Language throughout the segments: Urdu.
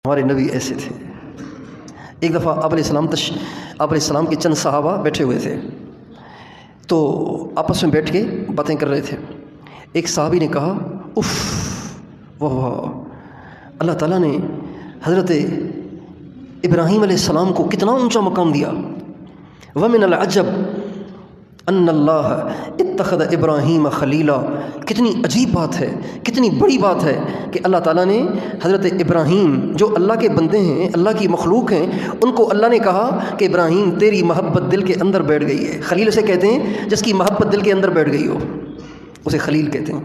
ہمارے نبی ایسے تھے۔ ایک دفعہ آپ علیہ السلام کے چند صحابہ بیٹھے ہوئے تھے، تو آپس میں بیٹھ کے باتیں کر رہے تھے۔ ایک صحابی نے کہا، اف واہ واہ، اللہ تعالیٰ نے حضرت ابراہیم علیہ السلام کو کتنا اونچا مقام دیا۔ ومن العجب ان اللہ اتخذ ابراہیم خلیلا، کتنی عجیب بات ہے، کتنی بڑی بات ہے کہ اللہ تعالیٰ نے حضرت ابراہیم جو اللہ کے بندے ہیں، اللہ کی مخلوق ہیں، ان کو اللہ نے کہا کہ ابراہیم تیری محبت دل کے اندر بیٹھ گئی ہے۔ خلیل اسے کہتے ہیں جس کی محبت دل کے اندر بیٹھ گئی ہو، اسے خلیل کہتے ہیں۔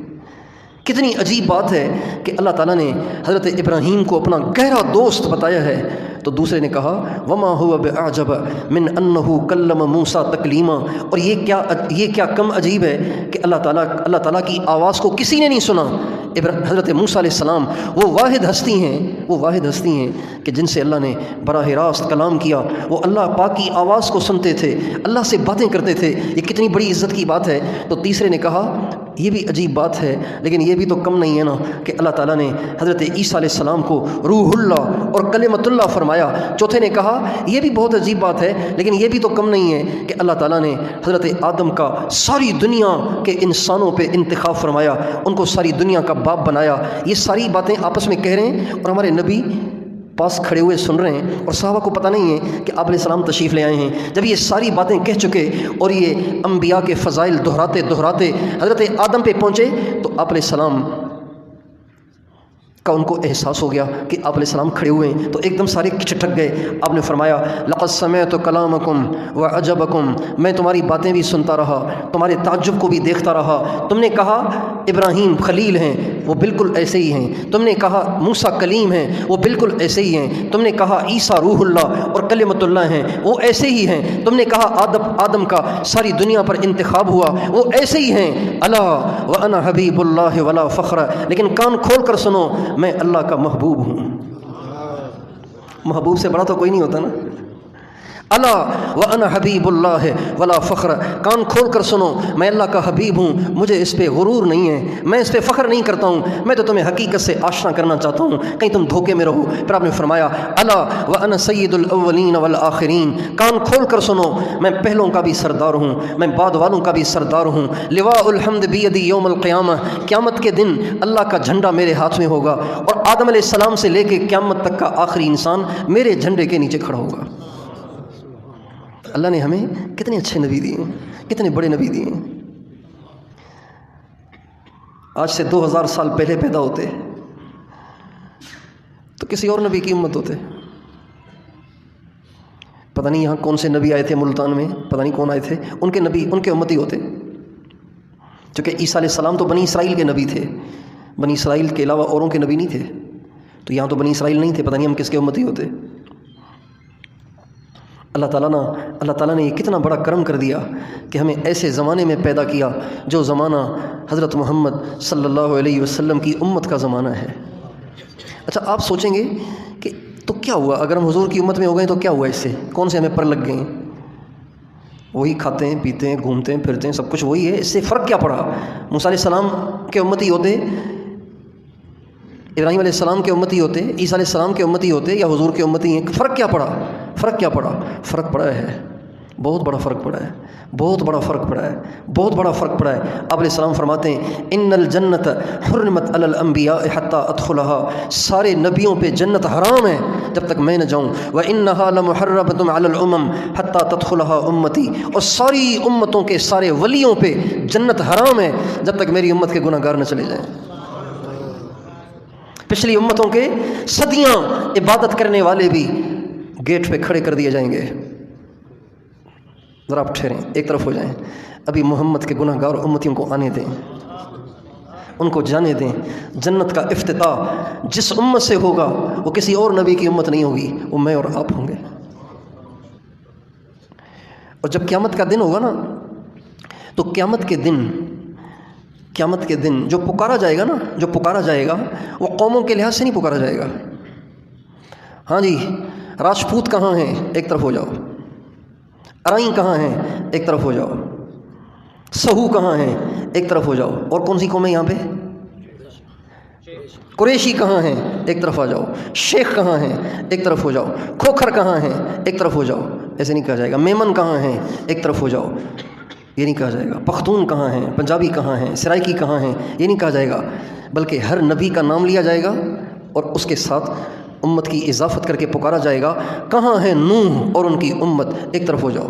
کتنی عجیب بات ہے کہ اللہ تعالیٰ نے حضرت ابراہیم کو اپنا گہرا دوست بتایا ہے۔ تو دوسرے نے کہا، وما هو بعجب من انه کلم موسیٰ تکلیما، اور یہ کیا کم عجیب ہے کہ اللہ تعالیٰ کی آواز کو کسی نے نہیں سنا۔ حضرت موسیٰ علیہ السلام وہ واحد ہستی ہیں کہ جن سے اللہ نے براہ راست کلام کیا، وہ اللہ پاک کی آواز کو سنتے تھے، اللہ سے باتیں کرتے تھے۔ یہ کتنی بڑی عزت کی بات ہے۔ تو تیسرے نے کہا، یہ بھی عجیب بات ہے، لیکن یہ بھی تو کم نہیں ہے نا کہ اللہ تعالیٰ نے حضرت عیسیٰ علیہ السلام کو روح اللہ اور کلمۃ اللہ فرمایا۔ چوتھے نے کہا، یہ بھی بہت عجیب بات ہے، لیکن یہ بھی تو کم نہیں ہے کہ اللہ تعالیٰ نے حضرت آدم کا ساری دنیا کے انسانوں پہ انتخاب فرمایا، ان کو ساری دنیا کا باپ بنایا۔ یہ ساری باتیں آپس میں کہہ رہے ہیں اور ہمارے نبی پاس کھڑے ہوئے سن رہے ہیں، اور صحابہ کو پتہ نہیں ہے کہ آپ علیہ السلام تشریف لے آئے ہیں۔ جب یہ ساری باتیں کہہ چکے اور یہ انبیاء کے فضائل دہراتے حضرت آدم پہ پہنچے، تو آپ علیہ السلام کا ان کو احساس ہو گیا کہ آپ علیہ السلام کھڑے ہوئے ہیں، تو ایک دم سارے چھٹک گئے۔ آپ نے فرمایا، لقد سمعت کلامکم وعجبکم، میں تمہاری باتیں بھی سنتا رہا، تمہارے تعجب کو بھی دیکھتا رہا۔ تم نے کہا ابراہیم خلیل ہیں، وہ بالکل ایسے ہی ہیں۔ تم نے کہا موسیٰ کلیم ہیں، وہ بالکل ایسے ہی ہیں۔ تم نے کہا عیسیٰ روح اللہ اور کلمۃ اللہ ہیں، وہ ایسے ہی ہیں۔ تم نے کہا آدم کا ساری دنیا پر انتخاب ہوا، وہ ایسے ہی ہیں۔ الا وانا حبیب اللہ ولا فخر، لیکن کان کھول کر سنو، میں اللہ کا محبوب ہوں۔ محبوب سے بڑا تو کوئی نہیں ہوتا نا۔ الا وانا حبیب اللہ ولا فخر، کان کھول کر سنو، میں اللہ کا حبیب ہوں، مجھے اس پہ غرور نہیں ہے، میں اس پہ فخر نہیں کرتا ہوں، میں تو تمہیں حقیقت سے آشنا کرنا چاہتا ہوں، کہیں تم دھوکے میں رہو۔ پھر آپ نے فرمایا، الا وانا سید الاولین والآخرین، کان کھول کر سنو، میں پہلوں کا بھی سردار ہوں، میں بعد والوں کا بھی سردار ہوں۔ لواء الحمد بیدی یوم القیامہ، قیامت کے دن اللہ کا جھنڈا میرے ہاتھ میں ہوگا، اور آدم علیہ السلام سے لے کے قیامت تک کا آخری انسان میرے جھنڈے کے نیچے کھڑا ہوگا۔ اللہ نے ہمیں کتنے اچھے نبی دیے ہیں، کتنے بڑے نبی دیے ہیں۔ آج سے 2000 سال پہلے پیدا ہوتے تو کسی اور نبی کی امت ہوتے۔ پتہ نہیں یہاں کون سے نبی آئے تھے ملتان میں، پتہ نہیں کون آئے تھے، ان کے نبی ان کے امتی ہوتے۔ چونکہ عیسیٰ علیہ السلام تو بنی اسرائیل کے نبی تھے، بنی اسرائیل کے علاوہ اوروں کے نبی نہیں تھے، تو یہاں تو بنی اسرائیل نہیں تھے، پتہ نہیں ہم کس کے امتی ہوتے۔ اللہ تعالیٰ نے یہ کتنا بڑا کرم کر دیا کہ ہمیں ایسے زمانے میں پیدا کیا جو زمانہ حضرت محمد صلی اللہ علیہ وسلم کی امت کا زمانہ ہے۔ اچھا، آپ سوچیں گے کہ تو کیا ہوا اگر ہم حضور کی امت میں ہو گئے، تو کیا ہوا اس سے؟ کون سے ہمیں پر لگ گئے ہیں؟ وہی کھاتے ہیں، پیتے ہیں، گھومتے ہیں، پھرتے ہیں، سب کچھ وہی ہے، اس سے فرق کیا پڑا؟ موسیٰ علیہ السلام کے امتی ہوتے، ابراہیم علیہ السلام کے امتی ہوتے، عیسیٰ علیہ السلام کے امتی ہوتے، یا حضور کے امتی ہیں؟ فرق کیا پڑا؟ فرق پڑا ہے، بہت بڑا فرق پڑا ہے، بہت بڑا فرق پڑا ہے، بہت بڑا فرق پڑا ہے۔ آپ علیہ السلام فرماتے ہیں، ان الجنت حرمت علی الانبیاء حتی ادخلها، سارے نبیوں پہ جنت حرام ہے جب تک میں نہ جاؤں، وانها لمحرمۃ علی الامم حتی تدخلها امتی، اور ساری امتوں کے سارے ولیوں پہ جنت حرام ہے جب تک میری امت کے گناہ گار نہ چلے جائیں۔ پچھلی امتوں کے صدیاں عبادت کرنے والے بھی گیٹ پہ کھڑے کر دیے جائیں گے۔ ذرا آپ ٹھہریں، ایک طرف ہو جائیں، ابھی محمد کے گناہ گار امتیوں کو آنے دیں، ان کو جانے دیں۔ جنت کا افتتاح جس امت سے ہوگا وہ کسی اور نبی کی امت نہیں ہوگی، وہ میں اور آپ ہوں گے۔ اور جب قیامت کا دن ہوگا نا، تو قیامت کے دن جو پکارا جائے گا وہ قوموں کے لحاظ سے نہیں پکارا جائے گا۔ ہاں جی، راجپوت کہاں ہیں؟ ایک طرف ہو جاؤ۔ ارائیں کہاں ہیں؟ ایک طرف ہو جاؤ۔ سہو کہاں ہیں؟ ایک طرف ہو جاؤ۔ اور کون سی قوم ہے یہاں پہ؟ قریشی کہاں ہیں؟ ایک طرف آ جاؤ. شیخ کہاں ہیں؟ ایک طرف ہو جاؤ. کھوکھر کہاں ہیں؟ ایک طرف ہو جاؤ. ایسے نہیں کہا جائے گا. میمن کہاں ہیں؟ ایک طرف ہو جاؤ. یہ نہیں کہا جائے گا. پختون کہاں ہیں؟ پنجابی کہاں ہیں؟ سرائکی کہاں ہیں؟ یہ نہیں کہا جائے گا. بلکہ ہر نبی کا نام لیا جائے گا اور اس کے ساتھ امت کی اضافت کر کے پکارا جائے گا. کہاں ہے نوح اور ان کی امت؟ ایک طرف ہو جاؤ.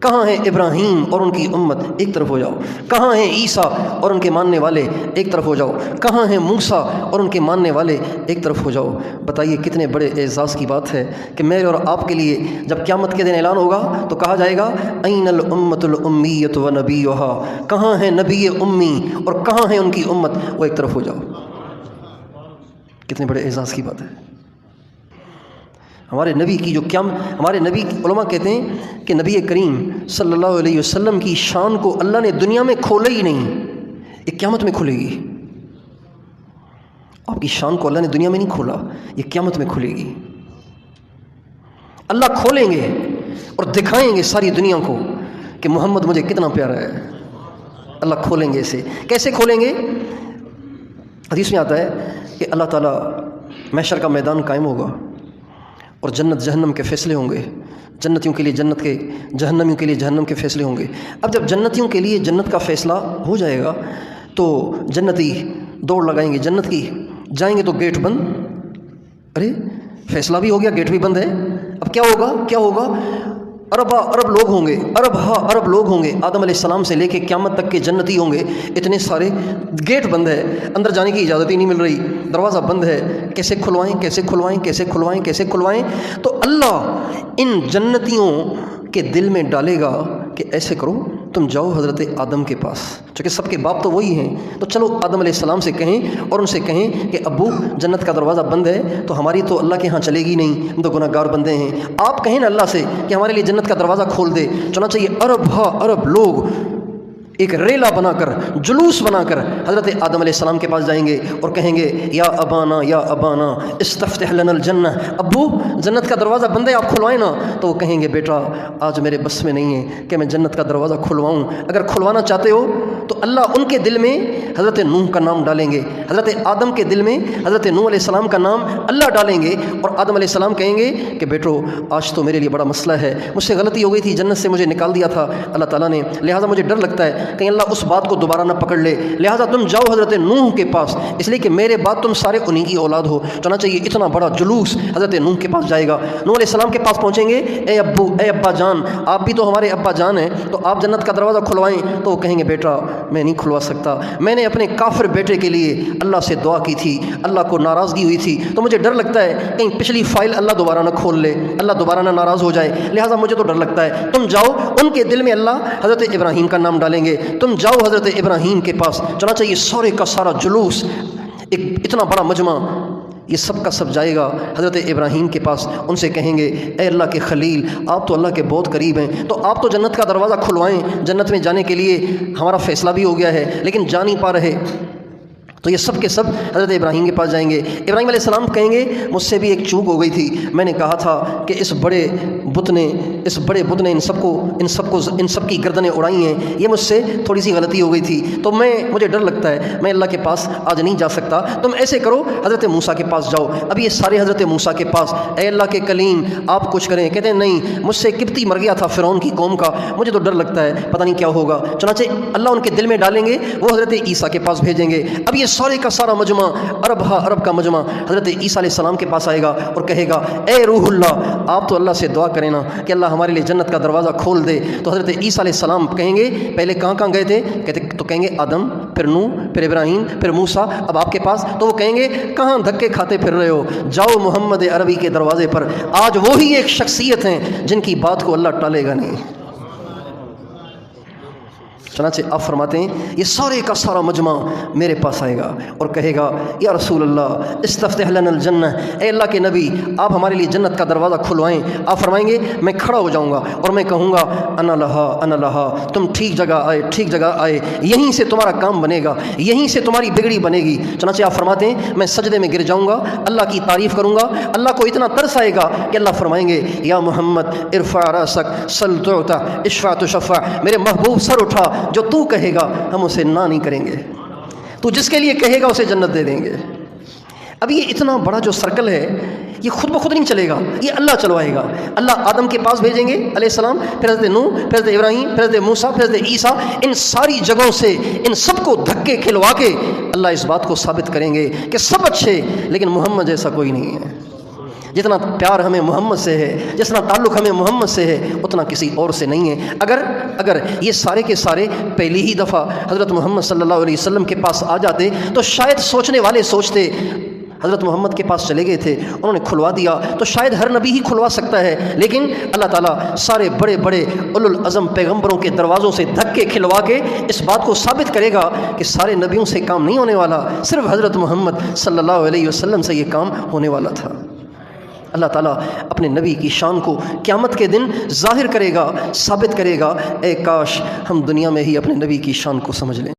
کہاں ہے ابراہیم اور ان کی امت؟ ایک طرف ہو جاؤ. کہاں ہیں عیسیٰ اور ان کے ماننے والے؟ ایک طرف ہو جاؤ. کہاں ہیں موسیٰ اور ان کے ماننے والے؟ ایک طرف ہو جاؤ. بتائیے کتنے بڑے اعزاز کی بات ہے کہ میرے اور آپ کے لیے جب قیامت کے دن اعلان ہوگا تو کہا جائے گا این الامۃ الامیۃ و نبیھا. کہاں ہے نبی امی اور کہاں ہے ان کی امت؟ وہ ایک طرف ہو جاؤ. کتنے بڑے اعزاز کی بات ہے. ہمارے نبی کی جو ہمارے نبی علماء کہتے ہیں کہ نبی کریم صلی اللہ علیہ وسلم کی شان کو اللہ نے دنیا میں کھولا ہی نہیں، یہ قیامت میں کھلے گی. آپ کی شان کو اللہ نے دنیا میں نہیں کھولا، یہ قیامت میں کھلے گی. اللہ کھولیں گے اور دکھائیں گے ساری دنیا کو کہ محمد مجھے کتنا پیارا ہے. اللہ کھولیں گے. اسے کیسے کھولیں گے؟ حدیث میں آتا ہے کہ اللہ تعالیٰ محشر کا میدان قائم ہوگا اور جنت جہنم کے فیصلے ہوں گے. جنتیوں کے لیے جنت کے، جہنمیوں کے لیے جہنم کے فیصلے ہوں گے. اب جب جنتیوں کے لیے جنت کا فیصلہ ہو جائے گا تو جنتی دوڑ لگائیں گے جنت کی. جائیں گے تو گیٹ بند. ارے فیصلہ بھی ہو گیا، گیٹ بھی بند ہے. اب کیا ہوگا؟ کیا ہوگا؟ ارب لوگ ہوں گے، ارب لوگ ہوں گے. آدم علیہ السلام سے لے کے قیامت تک کے جنتی ہوں گے. اتنے سارے، گیٹ بند ہے، اندر جانے کی اجازت ہی نہیں مل رہی، دروازہ بند ہے. کیسے کھلوائیں، کیسے کھلوائیں، کیسے کھلوائیں، کیسے کھلوائیں؟ تو اللہ ان جنتیوں کے دل میں ڈالے گا کہ ایسے کرو، تم جاؤ حضرت آدم کے پاس، چونکہ سب کے باپ تو وہی ہیں. تو چلو آدم علیہ السلام سے کہیں اور ان سے کہیں کہ ابو جنت کا دروازہ بند ہے تو ہماری تو اللہ کے ہاں چلے گی نہیں، ہم تو گناہ گار بندے ہیں. آپ کہیں نا اللہ سے کہ ہمارے لیے جنت کا دروازہ کھول دے. چنانچہ یہ ارب لوگ ایک ریلا بنا کر، جلوس بنا کر حضرت آدم علیہ السلام کے پاس جائیں گے اور کہیں گے یا ابانا استفتح لنا الجنہ. ابو جنت کا دروازہ بند ہے، آپ کھلوائیں نا. تو وہ کہیں گے بیٹا آج میرے بس میں نہیں ہے کہ میں جنت کا دروازہ کھلواؤں. اگر کھلوانا چاہتے ہو تو اللہ ان کے دل میں حضرت نوح کا نام ڈالیں گے، حضرت آدم کے دل میں حضرت نوح علیہ السلام کا نام اللہ ڈالیں گے. اور آدم علیہ السلام کہیں گے کہ بیٹو آج تو میرے لیے بڑا مسئلہ ہے، مجھ سے غلطی ہو گئی تھی، جنت سے مجھے نکال دیا تھا اللہ تعالیٰ نے، لہٰذا مجھے ڈر لگتا ہے کہیں اللہ اس بات کو دوبارہ نہ پکڑ لے، لہٰذا تم جاؤ حضرت نوح کے پاس، اس لیے کہ میرے بعد تم سارے انہی کی اولاد ہو. چنانچہ یہ اتنا بڑا جلوس حضرت نوح کے پاس جائے گا. نوح علیہ السلام کے پاس پہنچیں گے، اے ابو، اے ابا جان، آپ بھی تو ہمارے ابا جان ہیں، تو آپ جنت کا دروازہ کھلوائیں. تو وہ کہیں گے بیٹا میں نہیں کھلوا سکتا، میں نے اپنے کافر بیٹے کے لیے اللہ سے دعا کی تھی، اللہ کو ناراضگی ہوئی تھی، تو مجھے ڈر لگتا ہے کہیں پچھلی فائل اللہ دوبارہ نہ کھول لے، اللہ دوبارہ نہ ناراض ہو جائے، لہٰذا مجھے تو ڈر لگتا ہے. تم جاؤ. ان کے دل میں اللہ حضرت ابراہیم کا نام ڈالیں گے. تم جاؤ حضرت ابراہیم کے پاس. چنانچہ یہ سارے کا سارا جلوس، ایک اتنا بڑا مجمع، یہ سب کا سب جائے گا حضرت ابراہیم کے پاس. ان سے کہیں گے اے اللہ کے خلیل، آپ تو اللہ کے بہت قریب ہیں، تو آپ تو جنت کا دروازہ کھلوائیں. جنت میں جانے کے لیے ہمارا فیصلہ بھی ہو گیا ہے لیکن جا نہیں پا رہے. تو یہ سب کے سب حضرت ابراہیم کے پاس جائیں گے. ابراہیم علیہ السلام کہیں گے مجھ سے بھی ایک چوک ہو گئی تھی، میں نے کہا تھا کہ اس بڑے بت نے ان سب کی گردنیں اڑائی ہیں، یہ مجھ سے تھوڑی سی غلطی ہو گئی تھی، تو مجھے ڈر لگتا ہے میں اللہ کے پاس آج نہیں جا سکتا. تم ایسے کرو حضرت موسیٰ کے پاس جاؤ. اب یہ سارے حضرت موسیٰ کے پاس، اے اللہ کے کلیم آپ کچھ کریں. کہتے ہیں نہیں، مجھ سے قبطی مر گیا تھا فرعون کی قوم کا، مجھے تو ڈر لگتا ہے پتہ نہیں کیا ہوگا. چنانچہ اللہ ان کے دل میں ڈالیں گے، وہ حضرت عیسیٰ کے پاس بھیجیں گے. اب یہ سارے کا سارا مجمع، عرب کا مجمع حضرت عیسیٰ علیہ السلام کے پاس آئے گا اور کہے گا اے روح اللہ، آپ تو اللہ سے دعا کریں نا کہ اللہ ہمارے لیے جنت کا دروازہ کھول دے. تو حضرت عیسیٰ علیہ السلام کہیں گے پہلے کہاں گئے تھے؟ کہیں گے آدم، پھر نوح، پھر ابراہیم، پھر موسیٰ، اب آپ کے پاس. تو وہ کہیں گے کہاں دھکے کھاتے پھر رہے ہو، جاؤ محمد عربی کے دروازے پر. آج وہی ایک شخصیت ہیں جن کی بات کو اللہ ٹالے گا نہیں. چنانچہ آپ فرماتے ہیں یہ سارے کا سارا مجمع میرے پاس آئے گا اور کہے گا یا رسول اللہ استفتح لنا الجنہ، اے اللہ کے نبی آپ ہمارے لیے جنت کا دروازہ کھلوائیں. آپ فرمائیں گے میں کھڑا ہو جاؤں گا اور میں کہوں گا انا لہا، تم ٹھیک جگہ آئے، یہیں سے تمہارا کام بنے گا، یہیں سے تمہاری بگڑی بنے گی. چنانچہ آپ فرماتے ہیں میں سجدے میں گر جاؤں گا، اللہ کی تعریف کروں گا. اللہ کو اتنا ترس آئے گا کہ اللہ فرمائیں گے یا محمد ارفع راسک سل تعطى اشفع تشفع، میرے محبوب سر اٹھا، جو تو کہے گا ہم اسے نہ نہیں کریں گے، تو جس کے لیے کہے گا اسے جنت دے دیں گے. اب یہ اتنا بڑا جو سرکل ہے یہ خود بخود نہیں چلے گا، یہ اللہ چلوائے گا۔ اللہ آدم کے پاس بھیجیں گے علیہ السلام، پھر حضرت نوح، پھر حضرت ابراہیم، پھر حضرت موسیٰ، پھر حضرت عیسیٰ، ان ساری جگہوں سے ان سب کو دھکے کھلوا کے اللہ اس بات کو ثابت کریں گے کہ سب اچھے، لیکن محمد جیسا کوئی نہیں ہے۔ جتنا پیار ہمیں محمد سے ہے، جتنا تعلق ہمیں محمد سے ہے، اتنا کسی اور سے نہیں ہے۔ اگر یہ سارے کے سارے پہلی ہی دفعہ حضرت محمد صلی اللہ علیہ وسلم کے پاس آ جاتے تو شاید سوچنے والے سوچتے حضرت محمد کے پاس چلے گئے تھے، انہوں نے کھلوا دیا تو شاید ہر نبی ہی کھلوا سکتا ہے، لیکن اللہ تعالیٰ سارے بڑے بڑے اولو العزم پیغمبروں کے دروازوں سے دھکے کھلوا کے اس بات کو ثابت کرے گا کہ سارے نبیوں سے کام نہیں ہونے والا، صرف حضرت محمد صلی اللہ علیہ وسلم سے یہ کام ہونے والا تھا۔ اللہ تعالیٰ اپنے نبی کی شان کو قیامت کے دن ظاہر کرے گا، ثابت کرے گا۔ اے کاش ہم دنیا میں ہی اپنے نبی کی شان کو سمجھ لیں۔